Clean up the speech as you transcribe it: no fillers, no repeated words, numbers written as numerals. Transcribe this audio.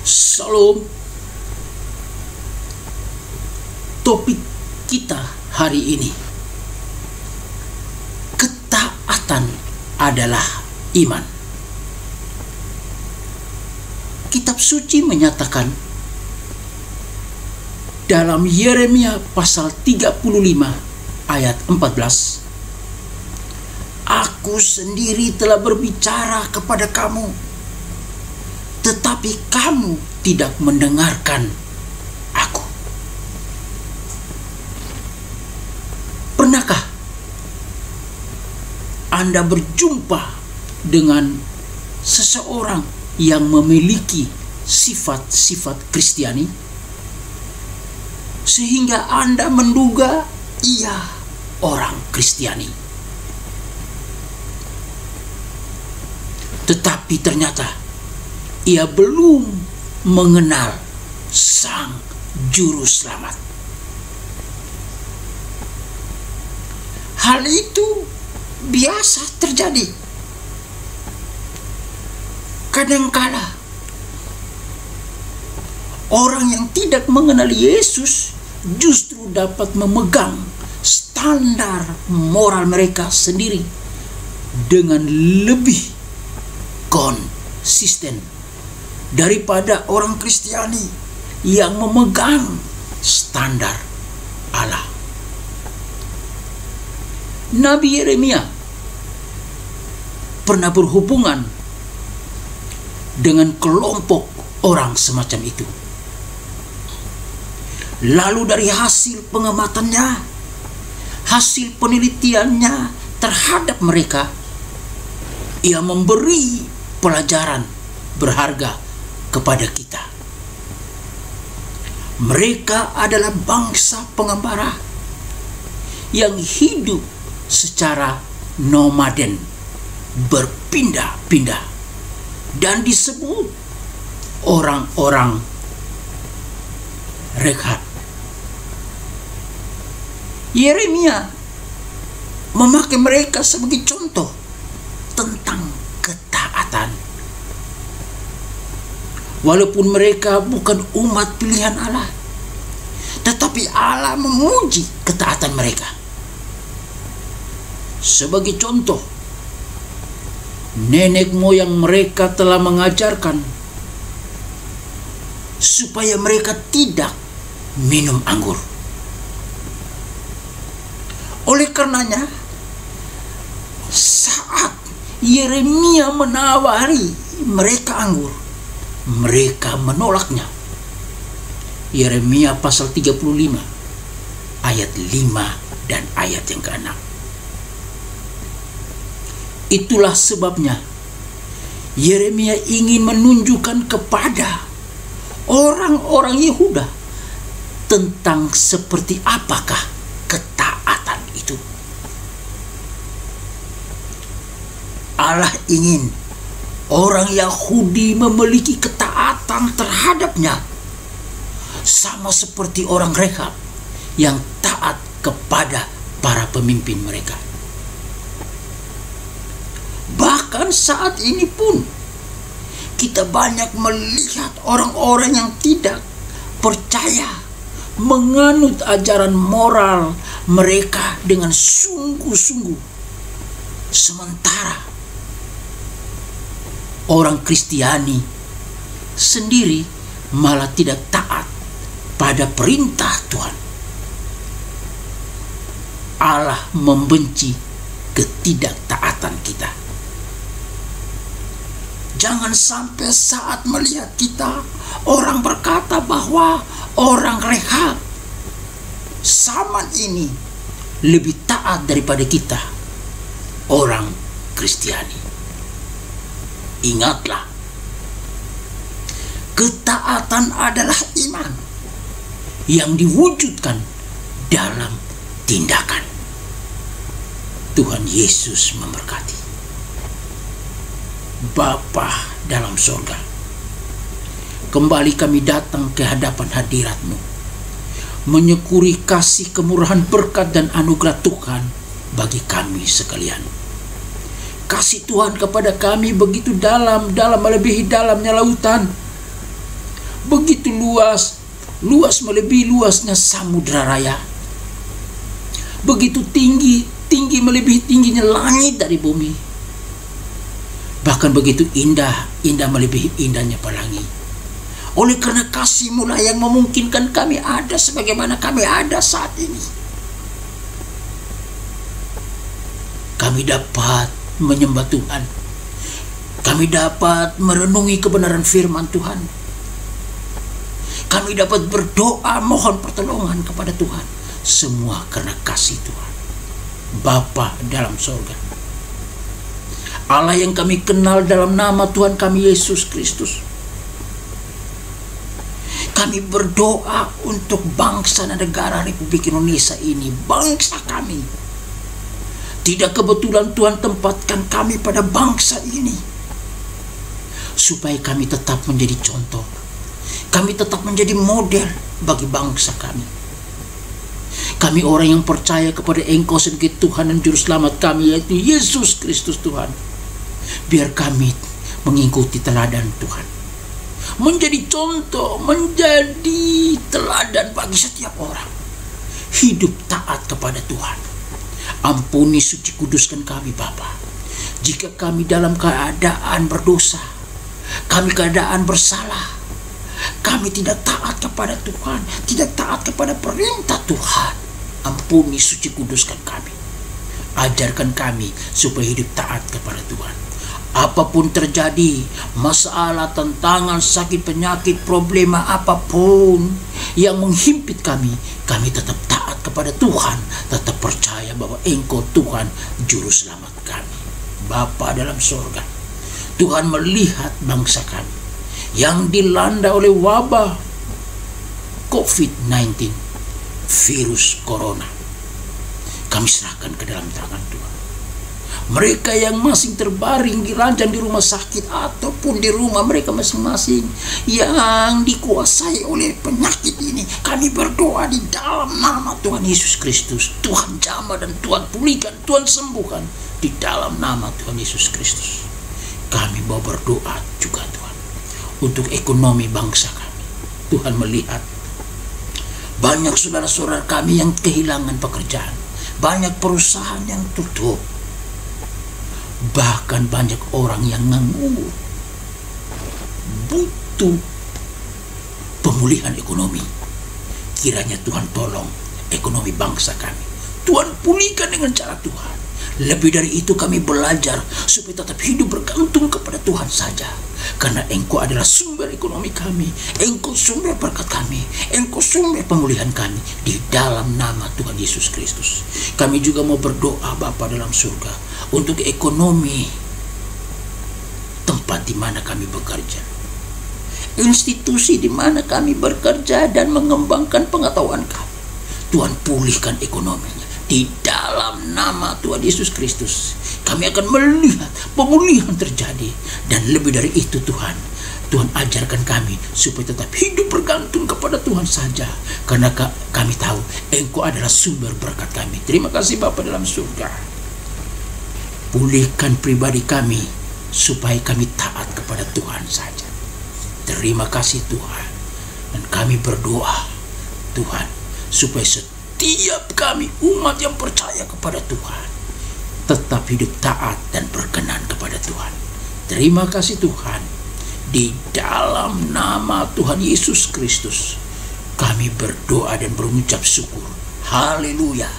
Salam. Topik kita hari ini, ketaatan adalah iman. Kitab suci menyatakan dalam Yeremia pasal 35 ayat 14, Aku sendiri telah berbicara kepada kamu, tetapi kamu tidak mendengarkan aku. Pernahkah Anda berjumpa dengan seseorang yang memiliki sifat-sifat Kristiani, sehingga Anda menduga ia orang Kristiani? Tetapi ternyata ia belum mengenal Sang Juru Selamat. Hal itu biasa terjadi. Kadangkala orang yang tidak mengenal Yesus justru dapat memegang standar moral mereka sendiri dengan lebih konsisten daripada orang Kristiani yang memegang standar Allah. Nabi Yeremia pernah berhubungan dengan kelompok orang semacam itu. Lalu dari hasil pengamatannya, hasil penelitiannya terhadap mereka, ia memberi pelajaran berharga kepada kita. Mereka adalah bangsa pengembara yang hidup secara nomaden, berpindah-pindah, dan disebut orang-orang Rekhat. Yeremia memakai mereka sebagai contoh tentang ketaatan. Walaupun mereka bukan umat pilihan Allah, tetapi Allah memuji ketaatan mereka. Sebagai contoh, nenek moyang mereka telah mengajarkan supaya mereka tidak minum anggur. Oleh karenanya, saat Yeremia menawari mereka anggur, mereka menolaknya. Yeremia pasal 35 ayat 5 dan ayat yang ke-6. Itulah sebabnya Yeremia ingin menunjukkan kepada orang-orang Yehuda tentang seperti apakah ketaatan itu. Allah ingin orang Yahudi memiliki ketaatan terhadapnya, sama seperti orang Rekhat yang taat kepada para pemimpin mereka. Bahkan saat ini pun kita banyak melihat orang-orang yang tidak percaya menganut ajaran moral mereka dengan sungguh-sungguh, sementara orang Kristiani sendiri malah tidak taat pada perintah Tuhan. Allah membenci ketidaktaatan kita. Jangan sampai saat melihat kita, orang berkata bahwa orang Rekhat zaman ini lebih taat daripada kita, orang Kristiani. Ingatlah, ketaatan adalah iman yang diwujudkan dalam tindakan. Tuhan Yesus memberkati. Bapa dalam sorga, kembali kami datang ke hadapan hadirat-Mu, menyukuri kasih, kemurahan, berkat, dan anugerah Tuhan bagi kami sekalian. Kasih Tuhan kepada kami begitu dalam, melebihi dalamnya lautan. begitu luas melebihi luasnya samudra raya. Begitu tinggi melebihi tingginya langit dari bumi. Bahkan begitu indah melebihi indahnya pelangi. Oleh karena kasih-Mu lah yang memungkinkan kami ada sebagaimana kami ada saat ini. Kami dapat menyembah Tuhan. Kami dapat merenungi kebenaran firman Tuhan. Kami dapat berdoa mohon pertolongan kepada Tuhan. Semua karena kasih Tuhan. Bapa dalam sorga, Allah yang kami kenal dalam nama Tuhan kami Yesus Kristus. Kami berdoa untuk bangsa dan negara Republik Indonesia ini, bangsa kami. Tidak kebetulan Tuhan tempatkan kami pada bangsa ini, supaya kami tetap menjadi contoh, kami tetap menjadi model bagi bangsa kami. Kami orang yang percaya kepada Engkau sebagai Tuhan dan Juru Selamat kami, yaitu Yesus Kristus Tuhan. Biar kami mengikuti teladan Tuhan, menjadi contoh, menjadi teladan bagi setiap orang. Hidup taat kepada Tuhan. Ampuni, suci, kuduskan kami Bapa. Jika kami dalam keadaan berdosa, kami keadaan bersalah, kami tidak taat kepada Tuhan, tidak taat kepada perintah Tuhan, ampuni, suci, kuduskan kami. Ajarkan kami supaya hidup taat kepada Tuhan. Apapun terjadi, masalah, tantangan, sakit, penyakit, problema apapun yang menghimpit kami tetap taat kepada Tuhan, tetap percaya bahwa Engkau Tuhan Juru Selamat kami. Bapa dalam sorga, Tuhan melihat bangsa kami yang dilanda oleh wabah COVID-19, virus corona. Kami serahkan ke dalam tangan Tuhan. Mereka yang masing terbaring di ranjang di rumah sakit ataupun di rumah mereka masing-masing yang dikuasai oleh penyakit ini, kami berdoa di dalam nama Tuhan Yesus Kristus. Tuhan jamah dan Tuhan pulihkan, Tuhan sembuhkan di dalam nama Tuhan Yesus Kristus. Kami mau berdoa juga Tuhan untuk ekonomi bangsa kami. Tuhan melihat banyak saudara-saudara kami yang kehilangan pekerjaan, banyak perusahaan yang tutup, bahkan banyak orang yang nganggur. Butuh pemulihan ekonomi. Kiranya Tuhan tolong ekonomi bangsa kami. Tuhan pulihkan dengan cara Tuhan. Lebih dari itu kami belajar supaya tetap hidup bergantung kepada Tuhan saja. Karena Engkau adalah sumber ekonomi kami, Engkau sumber berkat kami, Engkau sumber pemulihan kami. Di dalam nama Tuhan Yesus Kristus, kami juga mau berdoa Bapa dalam surga untuk ekonomi tempat di mana kami bekerja, institusi di mana kami bekerja dan mengembangkan pengetahuan kami. Tuhan pulihkan ekonominya. Di dalam nama Tuhan Yesus Kristus, kami akan melihat pemulihan terjadi. Dan lebih dari itu Tuhan ajarkan kami supaya tetap hidup bergantung kepada Tuhan saja. Karena kami tahu Engkau adalah sumber berkat kami. Terima kasih Bapa dalam surga. Pulihkan pribadi kami supaya kami taat kepada Tuhan saja. Terima kasih Tuhan. Dan kami berdoa Tuhan supaya setiap kami umat yang percaya kepada Tuhan tetap hidup taat dan berkenan kepada Tuhan. Terima kasih Tuhan. Di dalam nama Tuhan Yesus Kristus kami berdoa dan berucap syukur. Haleluya.